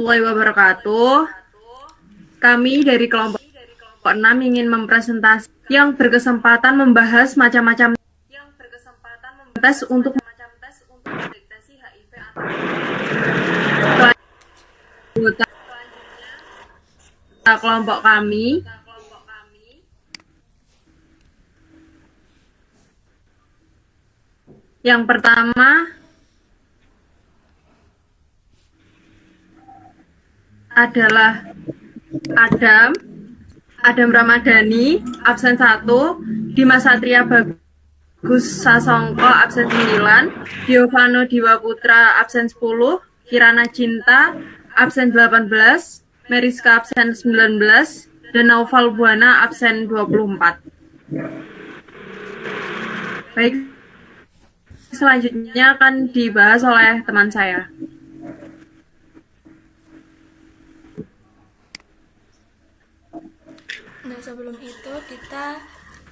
warahmatullahi wabarakatuh. Kami dari kelompok 6 ingin mempresentasi yang berkesempatan membahas macam-macam tes untuk mendeteksi HIV anggota kelompok kami. Yang pertama adalah Adam Ramadhani, absen 1, Dimas Satria Bagus Sasongko, absen 9, Giovanno Diwaputra, absen 10, Kirana Cinta, absen 18, Meriska, absen 19, dan Naufal Buana, absen 24. Baik, selanjutnya akan dibahas oleh teman saya. Nah, sebelum itu kita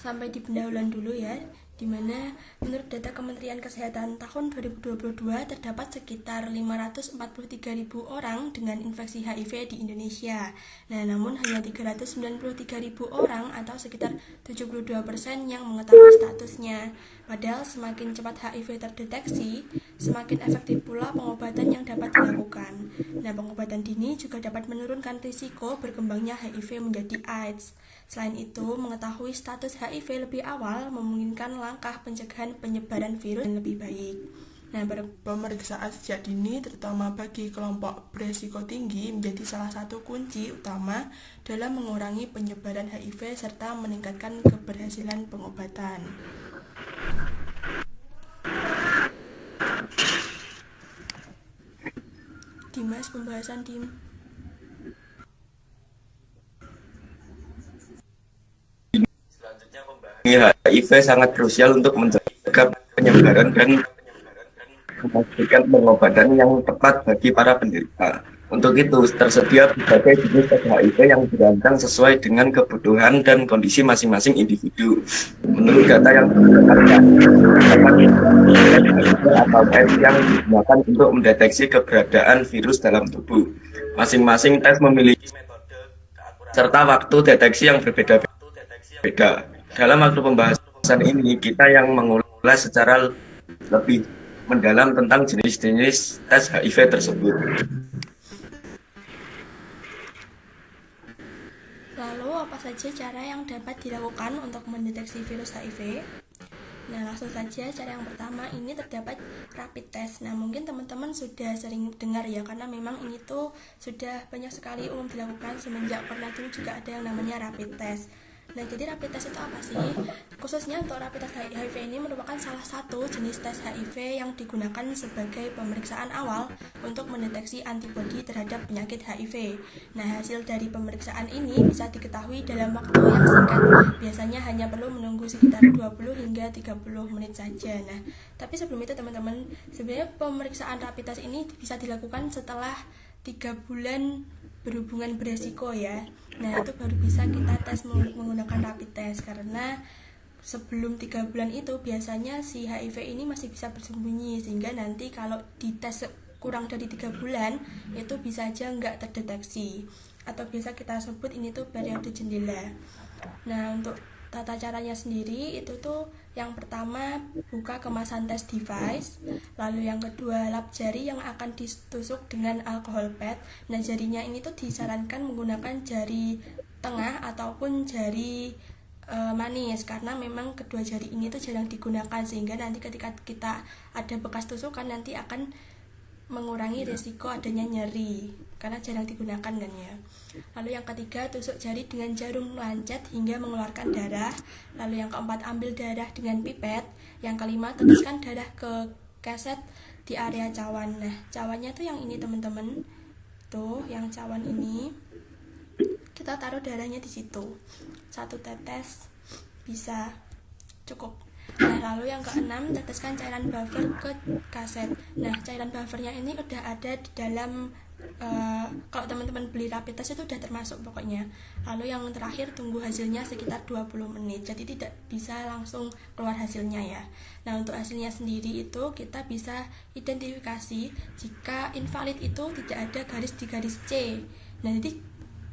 sampai di pendahuluan dulu ya, di mana menurut data Kementerian Kesehatan tahun 2022 terdapat sekitar 543.000 orang dengan infeksi HIV di Indonesia. Nah, namun hanya 393.000 orang atau sekitar 72% yang mengetahui statusnya. Padahal semakin cepat HIV terdeteksi, semakin efektif pula pengobatan yang dapat dilakukan. Nah, pengobatan dini juga dapat menurunkan risiko berkembangnya HIV menjadi AIDS. Selain itu, mengetahui status HIV lebih awal memungkinkan langkah pencegahan penyebaran virus yang lebih baik. Nah, pemeriksaan sejak dini terutama bagi kelompok beresiko tinggi menjadi salah satu kunci utama dalam mengurangi penyebaran HIV serta meningkatkan keberhasilan pengobatan. Dimas, pembahasan Dim. HIV sangat krusial untuk mencegah penyebaran dan memastikan pengobatan yang tepat bagi para penderita. Untuk itu, tersedia berbagai jenis tes HIV yang dirancang sesuai dengan kebutuhan dan kondisi masing-masing individu. Menurut data yang didapatkan, atau tes yang digunakan untuk mendeteksi keberadaan virus dalam tubuh. Masing-masing tes memiliki metode serta waktu deteksi yang berbeda-beda. Dalam waktu pembahasan ini, kita yang mengulas secara lebih mendalam tentang jenis-jenis tes HIV tersebut. Lalu, apa saja cara yang dapat dilakukan untuk mendeteksi virus HIV? Nah, langsung saja cara yang pertama ini terdapat rapid test. Nah, mungkin teman-teman sudah sering dengar ya, karena memang ini tuh sudah banyak sekali umum dilakukan semenjak pernah dulu juga ada yang namanya rapid test. Nah, jadi rapid test itu apa sih? Khususnya untuk rapid test HIV ini merupakan salah satu jenis tes HIV yang digunakan sebagai pemeriksaan awal untuk mendeteksi antibodi terhadap penyakit HIV. Nah, hasil dari pemeriksaan ini bisa diketahui dalam waktu yang singkat. Biasanya hanya perlu menunggu sekitar 20 hingga 30 menit saja. Nah, tapi sebelum itu teman-teman, sebenarnya pemeriksaan rapid test ini bisa dilakukan setelah 3 bulan berhubungan beresiko ya. Nah, itu baru bisa kita tes menggunakan rapid test, karena sebelum 3 bulan itu biasanya si HIV ini masih bisa bersembunyi, sehingga nanti kalau dites kurang dari 3 bulan itu bisa aja nggak terdeteksi, atau biasa kita sebut ini tuh periode jendela. Nah, untuk tata caranya sendiri itu tuh yang pertama buka kemasan tes device, lalu yang kedua lap jari yang akan ditusuk dengan alkohol pad. Nah, jarinya ini tuh disarankan menggunakan jari tengah ataupun jari manis, karena memang kedua jari ini tuh jarang digunakan, sehingga nanti ketika kita ada bekas tusukan nanti akan mengurangi risiko adanya nyeri karena jarang digunakan kan ya. Lalu yang ketiga, tusuk jari dengan jarum lancet hingga mengeluarkan darah. Lalu yang keempat, ambil darah dengan pipet. Yang kelima, teteskan darah ke keset di area cawan. Nah, cawannya tuh yang ini teman-teman, tuh yang cawan ini kita taruh darahnya di situ, 1 tetes bisa cukup. Nah, lalu yang keenam, teteskan cairan buffer ke kaset. Nah, cairan buffernya ini udah ada di dalam Kalau teman-teman beli rapid test itu udah termasuk pokoknya. Lalu yang terakhir tunggu hasilnya sekitar 20 menit. Jadi tidak bisa langsung keluar hasilnya ya. Nah, untuk hasilnya sendiri itu kita bisa identifikasi jika invalid itu tidak ada garis di garis C. Nah, jadi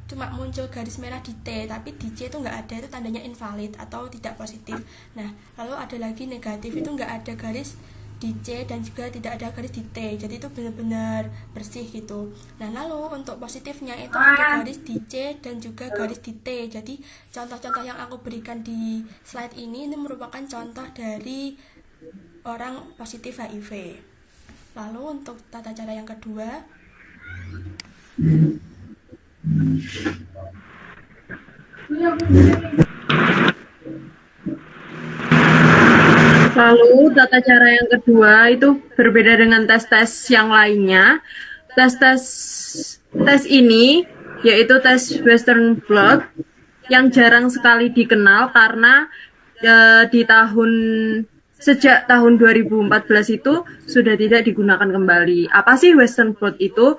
cuma muncul garis merah di T, tapi di C itu nggak ada, itu tandanya invalid atau tidak positif. Nah, lalu ada lagi negatif, itu nggak ada garis di C dan juga tidak ada garis di T, jadi itu benar-benar bersih gitu. Nah, lalu untuk positifnya itu ada garis di C dan juga garis di T. Jadi contoh-contoh yang aku berikan di slide ini merupakan contoh dari orang positif HIV. Lalu untuk tata cara yang kedua, Lalu tata cara yang kedua itu berbeda dengan tes-tes yang lainnya. Tes ini yaitu tes Western blot yang jarang sekali dikenal karena sejak tahun 2014 itu sudah tidak digunakan kembali. Apa sih Western blot itu?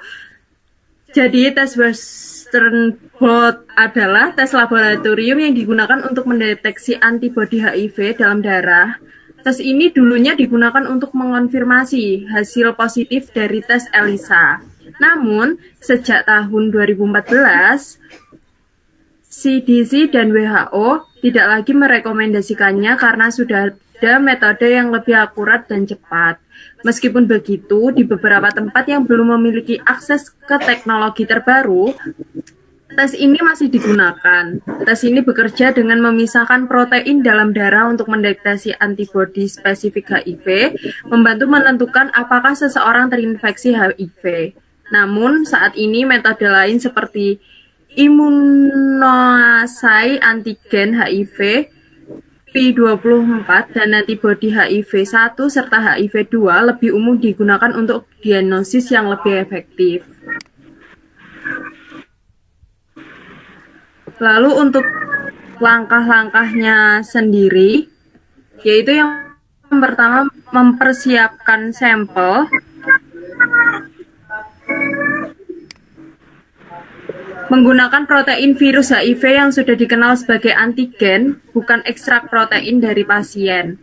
Jadi tes Western blot adalah tes laboratorium yang digunakan untuk mendeteksi antibodi HIV dalam darah. Tes ini dulunya digunakan untuk mengonfirmasi hasil positif dari tes ELISA. Namun, sejak tahun 2014, CDC dan WHO tidak lagi merekomendasikannya karena sudah ada metode yang lebih akurat dan cepat. Meskipun begitu, di beberapa tempat yang belum memiliki akses ke teknologi terbaru, tes ini masih digunakan. Tes ini bekerja dengan memisahkan protein dalam darah untuk mendeteksi antibodi spesifik HIV, membantu menentukan apakah seseorang terinfeksi HIV. Namun, saat ini metode lain seperti imunoassay antigen HIV, P24, dan antibodi HIV-1 serta HIV-2 lebih umum digunakan untuk diagnosis yang lebih efektif. Lalu untuk langkah-langkahnya sendiri, yaitu yang pertama mempersiapkan sampel, menggunakan protein virus HIV yang sudah dikenal sebagai antigen, bukan ekstrak protein dari pasien.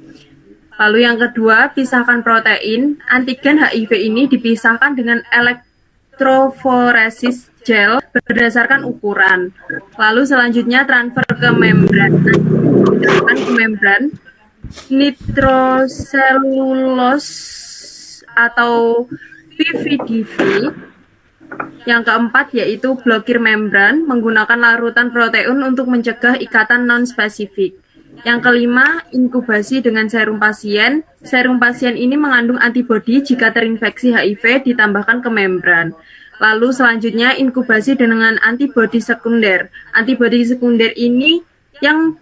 Lalu yang kedua, pisahkan protein. Antigen HIV ini dipisahkan dengan elektroforesis gel berdasarkan ukuran. Lalu selanjutnya transfer ke membran nitroselulose atau PVDV. Yang keempat yaitu blokir membran menggunakan larutan protein untuk mencegah ikatan non-spesifik. Yang kelima, inkubasi dengan serum pasien. Serum pasien ini mengandung antibodi jika terinfeksi HIV ditambahkan ke membran. Lalu selanjutnya inkubasi dengan antibodi sekunder. Antibodi sekunder ini yang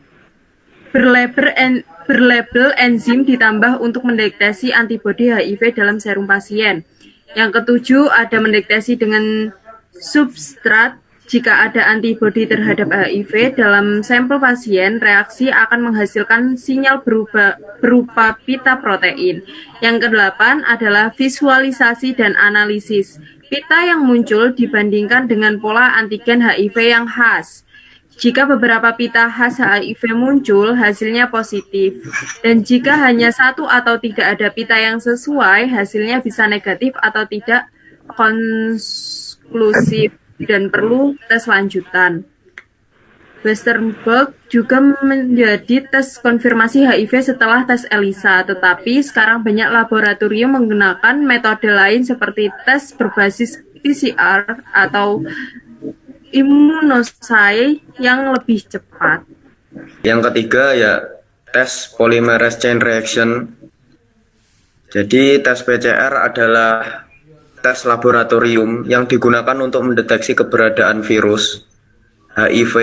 berlabel enzim ditambah untuk mendeteksi antibodi HIV dalam serum pasien. Yang ketujuh, ada mendeteksi dengan substrat. Jika ada antibodi terhadap HIV dalam sampel pasien, reaksi akan menghasilkan sinyal berupa pita protein. Yang kedelapan adalah visualisasi dan analisis. Pita yang muncul dibandingkan dengan pola antigen HIV yang khas. Jika beberapa pita khas HIV muncul, hasilnya positif. Dan jika hanya satu atau tidak ada pita yang sesuai, hasilnya bisa negatif atau tidak konklusif dan perlu tes lanjutan. Western blot juga menjadi tes konfirmasi HIV setelah tes ELISA, tetapi sekarang banyak laboratorium menggunakan metode lain seperti tes berbasis PCR atau imunoassay yang lebih cepat. Yang ketiga ya tes polymerase chain reaction. Jadi tes PCR adalah tes laboratorium yang digunakan untuk mendeteksi keberadaan virus HIV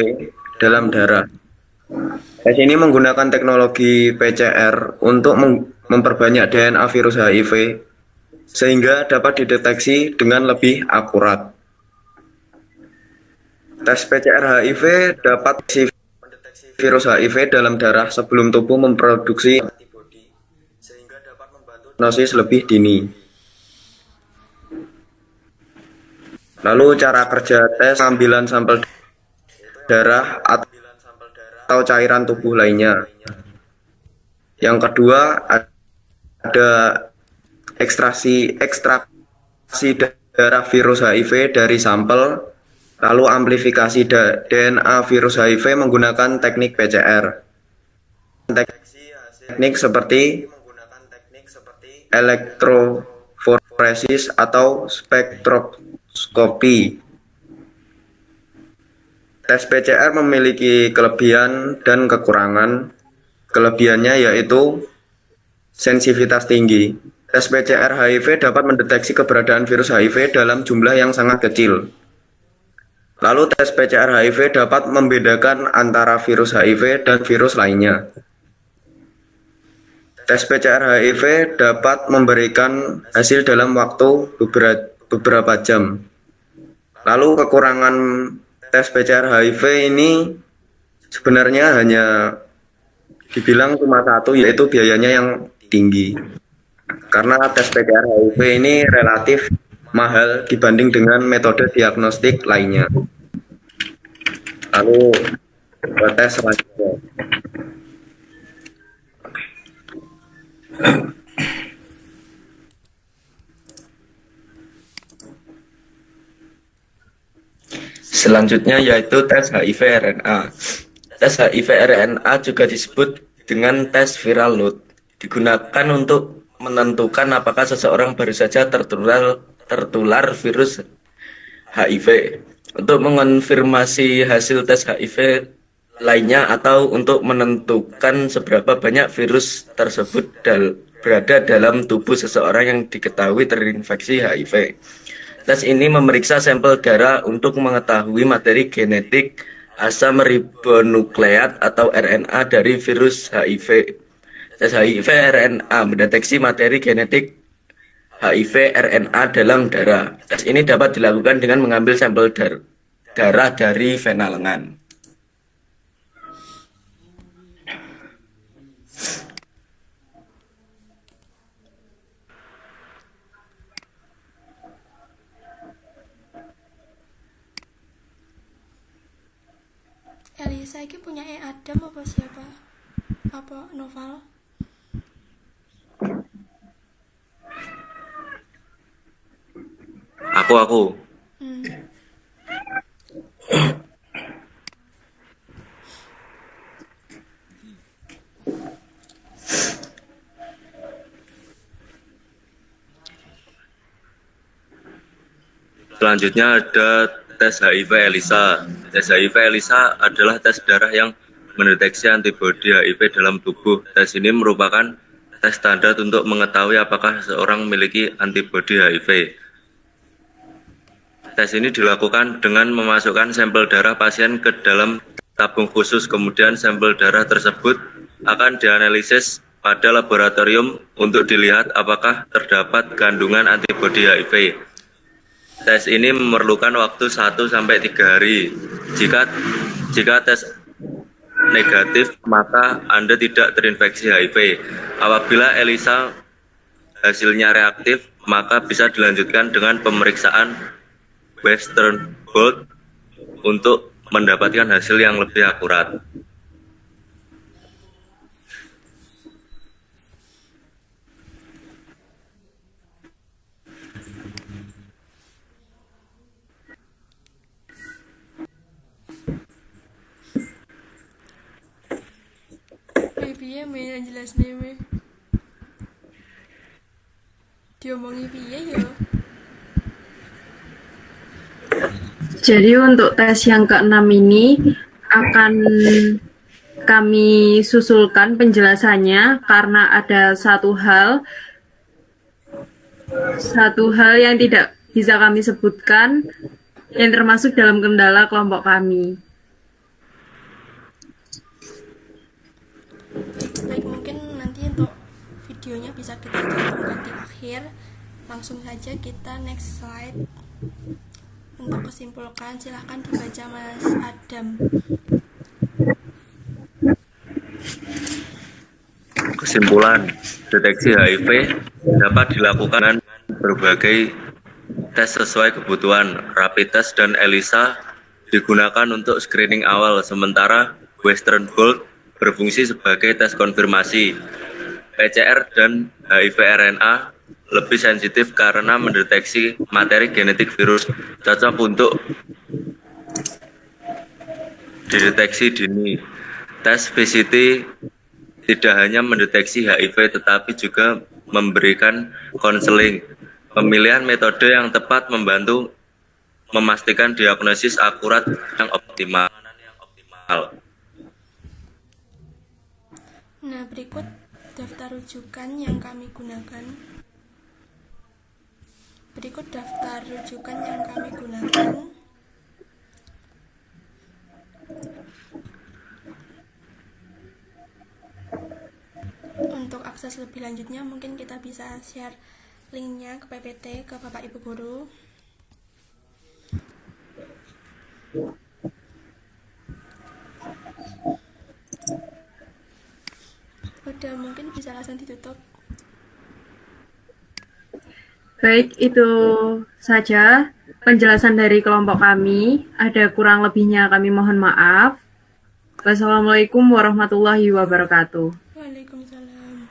dalam darah. Tes ini menggunakan teknologi PCR untuk memperbanyak DNA virus HIV sehingga dapat dideteksi dengan lebih akurat. Tes PCR HIV dapat mendeteksi virus HIV dalam darah sebelum tubuh memproduksi antibodi, sehingga dapat membantu diagnosis lebih dini. Lalu cara kerja tes pengambilan sampel darah atau cairan tubuh lainnya. Yang kedua ada ekstraksi darah virus HIV dari sampel, lalu amplifikasi DNA virus HIV menggunakan teknik PCR. Teknik seperti elektroforesis atau spektroskopi. Tes PCR memiliki kelebihan dan kekurangan. Kelebihannya yaitu sensitivitas tinggi. Tes PCR HIV dapat mendeteksi keberadaan virus HIV dalam jumlah yang sangat kecil. Lalu tes PCR HIV dapat membedakan antara virus HIV dan virus lainnya. Tes PCR HIV dapat memberikan hasil dalam waktu beberapa jam. Lalu kekurangan tes PCR HIV ini sebenarnya hanya dibilang cuma satu, yaitu biayanya yang tinggi. Karena tes PCR HIV ini relatif mahal dibanding dengan metode diagnostik lainnya. Lalu tes selanjutnya. Selanjutnya yaitu tes HIV RNA. Tes HIV RNA juga disebut dengan tes viral load. Digunakan untuk menentukan apakah seseorang baru saja tertular virus HIV. Untuk mengonfirmasi hasil tes HIV lainnya atau untuk menentukan seberapa banyak virus tersebut berada dalam tubuh seseorang yang diketahui terinfeksi HIV. Tes ini memeriksa sampel darah untuk mengetahui materi genetik asam ribonukleat atau RNA dari virus HIV. Tes HIV RNA mendeteksi materi genetik HIV RNA dalam darah. Tes ini dapat dilakukan dengan mengambil sampel darah dari vena lengan. Elisa ini punya Adam apa siapa? Apa Noval? Aku. Selanjutnya ada tes HIV ELISA. Tes HIV ELISA adalah tes darah yang mendeteksi antibodi HIV dalam tubuh. Tes ini merupakan tes standar untuk mengetahui apakah seseorang memiliki antibodi HIV. Tes ini dilakukan dengan memasukkan sampel darah pasien ke dalam tabung khusus, kemudian sampel darah tersebut akan dianalisis pada laboratorium untuk dilihat apakah terdapat kandungan antibodi HIV. Tes ini memerlukan waktu 1-3 hari. Jika tes negatif, maka Anda tidak terinfeksi HIV. Apabila ELISA hasilnya reaktif, maka bisa dilanjutkan dengan pemeriksaan Western blot untuk mendapatkan hasil yang lebih akurat. Piye main jelas dewe. Diomongi piye ya? Jadi untuk tes yang ke-6 ini akan kami susulkan penjelasannya karena ada satu hal yang tidak bisa kami sebutkan yang termasuk dalam kendala kelompok kami. Baik, mungkin nanti untuk videonya bisa kita cantumkan di akhir. Langsung saja kita next slide. Untuk kesimpulkan, silahkan dibaca Mas Adam. Kesimpulan, deteksi HIV dapat dilakukan dengan berbagai tes sesuai kebutuhan. Rapid test dan ELISA digunakan untuk screening awal, sementara Western blot berfungsi sebagai tes konfirmasi. PCR dan HIV RNA lebih sensitif karena mendeteksi materi genetik virus, cocok untuk dideteksi dini. Tes VCT tidak hanya mendeteksi HIV tetapi juga memberikan konseling. Pemilihan metode yang tepat membantu memastikan diagnosis akurat yang optimal. Nah, berikut daftar rujukan yang kami gunakan. Untuk akses lebih lanjutnya mungkin kita bisa share linknya ke PPT ke Bapak Ibu Guru. Udah, mungkin bisa langsung ditutup. Baik, itu saja penjelasan dari kelompok kami. Ada kurang lebihnya kami mohon maaf. Wassalamualaikum warahmatullahi wabarakatuh. Waalaikumsalam.